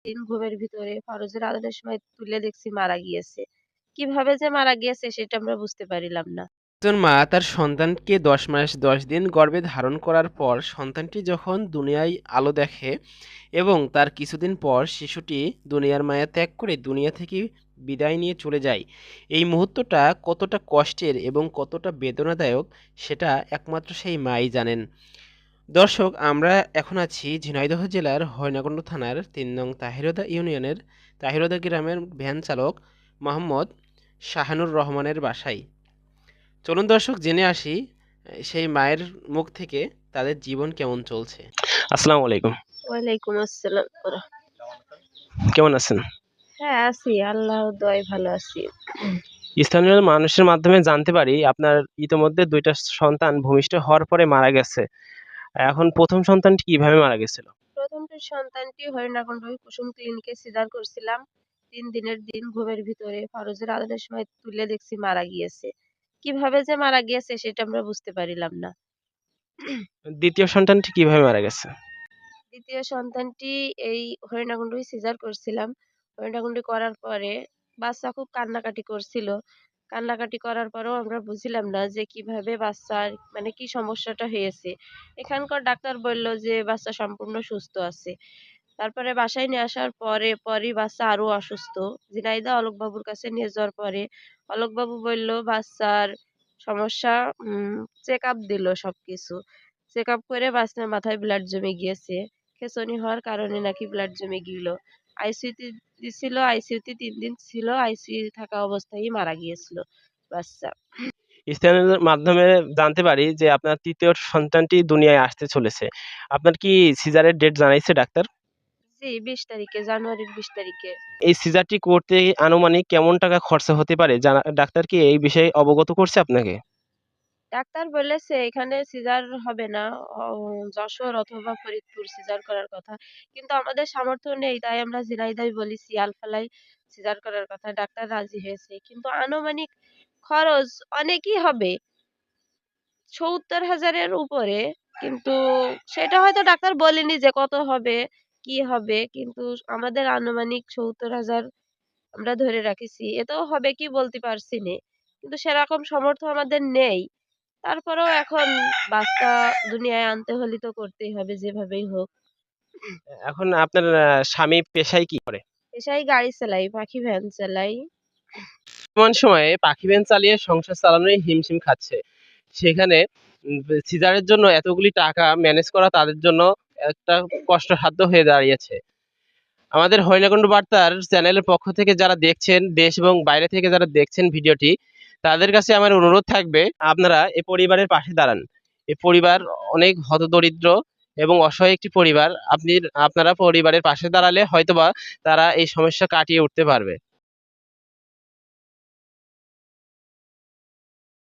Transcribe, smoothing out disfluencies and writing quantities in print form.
দিন ঘুমের ভিতরে ফরজের আজানের সময় তুলে দেখছি মারা গিয়েছে। কিভাবে যে মারা গিয়েছে সেটা আমরা বুঝতে পারিলাম না। একজন মা তার সন্তানকে ১০ মাস ১০ দিন গর্ভে ধারণ করার পর সন্তানটি যখন দুনিয়ায় আলো দেখে এবং তার কিছুদিন পর শিশুটি দুনিয়ার মায়া ত্যাগ করে দুনিয়া থেকে বিদায় নিয়ে চলে যায়, এই মুহূর্তটা কতটা কষ্টের এবং কতটা বেদনাদায়ক সেটা একমাত্র সেই মাই জানেন। দর্শক, আমরা এখন আছি ঝিনাইদহ জেলার হরিণাকুণ্ড থানার ৩ নং তাহিরদা ইউনিয়নের তাহিরদা গ্রামের ভ্যান চালক মোহাম্মদ শাহানুর রহমানের বাসায়। চলুন দর্শক জেনে আসি সেই মায়ের মুখ থেকে তাদের জীবন কেমন চলছে। আসসালামু আলাইকুম। ওয়ালাইকুম আসসালাম। কেমন আছেন? হ্যাঁ, আছি। আল্লাহর দয়ায় ভালো আছি। স্থানীয় মানুষের মাধ্যমে জানতে পারি আপনার ইতোমধ্যে ২ টা সন্তান ভূমিষ্ঠ হওয়ার পরে মারা গেছে। এখন ১ম সন্তানটি কিভাবে মারা গেছিল? ১ম সন্তানটি হরিণাকুণ্ড কুসুম ক্লিনিকে সিজার করছিলাম। ৩ দিনের দিন ঘুমের ভিতরে ফরজের আজানের সময় তুলে দেখছি মারা গিয়েছে। কিভাবে যে মারা গিয়েছে সেটা আমরা বুঝতে পারিলাম না। ২য় সন্তানটি কিভাবে মারা গেছে? ২য় সন্তানটি এই হরিণাকুণ্ডুই সিজার করছিলাম। হরিণাকুণ্ডি করার পরে বাচ্চা খুব কান্নাকাটি করছিল। কান্নাকাটি করার পরেও আমরা বুঝছিলাম না যে কিভাবে বাচ্চার মানে কি সমস্যাটা হয়েছে। এখানকার ডাক্তার বলল যে বাচ্চা সম্পূর্ণ সুস্থ আছে। তারপরে বাসায় নিয়ে আসার পরই বাচ্চা আরো অসুস্থ। ঝিনাইদহ অলোকবাবুর কাছে নিয়ে যাওয়ার পরে অলোকবাবু বলল বাচ্চার সমস্যা চেকআপ দিল সবকিছু। চেকআপ করে বাচ্চার মাথায় ব্লাড জমে গিয়েছে। খেঁচুনি হওয়ার কারণে নাকি ব্লাড জমে গিয়েছিল। আইসিইউতে দিছিল, আইসিইউতে ৩ দিন ছিল। আইসিইউ থাকা অবস্থায়ই মারা গিয়েছিল বাচ্চা। স্থানীয়দের মাধ্যমে জানতে পারি যে আপনার ৩য় সন্তানটি দুনিয়ায় আসতে চলেছে। আপনার কি সিজারের ডেট জানাইছে ডাক্তার? জি, ২০ তারিখে, জানুয়ারির ২০ তারিখে। এই সিজারটি করতে আনুমানিক কেমন টাকা খরচা হতে পারে? ডাক্তার কি এই বিষয়ে অবগত করছে আপনাকে? ডাক্তার বলেছে এখানে সিজার হবে না। অ যশোর অথবা ফরিদপুর সিজার করার কথা। কিন্তু আমাদের সামর্থ্য নেই তাই আমরা ঝিনাইদহে বলি শিয়ালফালাই সিজার করার কথা। ডাক্তার রাজি হয়েছে। কিন্তু আনুমানিক খরচ অনেকই হবে। ৭০,০০০ এর উপরে। কিন্তু সেটা হয়তো ডাক্তার বলেনি যে কত হবে, কি হবে। কিন্তু আমাদের আনুমানিক ৭০,০০০ আমরা ধরে রাখেছি। এতেও হবে কি বলতে পারছি নে। কিন্তু সেরকম সামর্থ্য আমাদের নেই। তারপরেও এখন বাচ্চা দুনিয়ায় আনতে হলে তো করতেই হবে যেভাবেই হোক। এখন আপনার স্বামী পেশায় কি করে? পেশায় গাড়ি চালাই, পাখি ভ্যান চালাই। বর্তমান সময়ে পাখি ভ্যান চালিয়ে সংসার চালানোই হিমশিম খাচ্ছে। সেখানে সিজারের জন্য এতগুলি টাকা ম্যানেজ করা তাদের জন্য একটা কষ্টসাধ্য হয়ে দাঁড়িয়েছে। আমাদের হরিণাকুণ্ড বার্তার চ্যানেলের পক্ষ থেকে যারা দেখছেন, দেশ এবং বাইরে থেকে যারা দেখছেন ভিডিওটি, তাদের কাছে আমার অনুরোধ থাকবে আপনারা এই পরিবারের পাশে দাঁড়ান। এই পরিবার অনেক হতদরিদ্র এবং অসহায় একটি পরিবার। আপনারা পরিবারের পাশে দাঁড়ালে হয়তোবা তারা এই সমস্যা কাটিয়ে উঠতে পারবে।